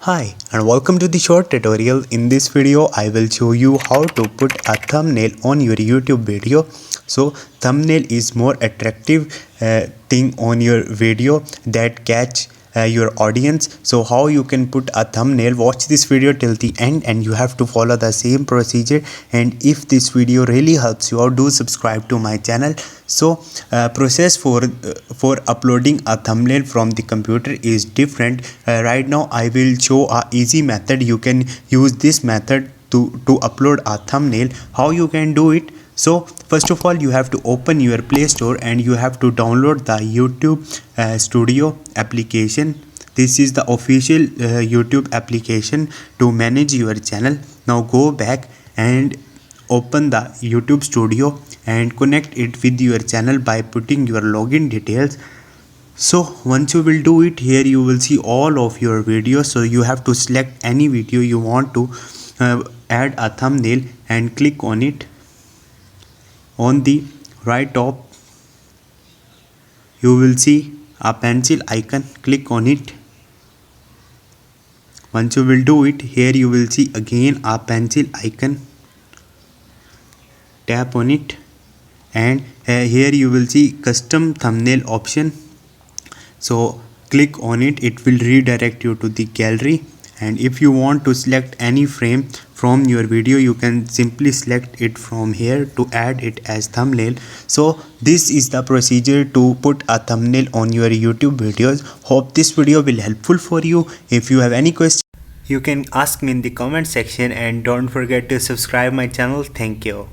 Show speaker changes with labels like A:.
A: Hi and welcome to the short tutorial. In this video I will show you how to put a thumbnail on your YouTube video. So thumbnail is more attractive thing on your video that catch your audience. So how you can put a thumbnail, watch this video till the end and you have to follow the same procedure. And if this video really helps you out, do subscribe to my channel. So process for uploading a thumbnail from the computer is different. Right now I will show a easy method. You can use this method to upload a thumbnail. How you can do it? So first of all, you have to open your Play Store and you have to download the YouTube Studio application. This is the official YouTube application to manage your channel. Now go back and open the YouTube Studio and connect it with your channel by putting your login details. So once you will do it, here you will see all of your videos. So you have to select any video you want to add a thumbnail and click on it. On the right top you will see a pencil icon. Click on it. Once you will do it, here you will see again a pencil icon. Tap on it and here you will see custom thumbnail option. So click on it. It will redirect you to the gallery, and if you want to select any frame from your video, you can simply select it from here to add it as thumbnail. So this is the procedure to put a thumbnail on your YouTube videos. Hope this video will helpful for you. If you have any question, you can ask me in the comment section, and don't forget to subscribe my channel. Thank you.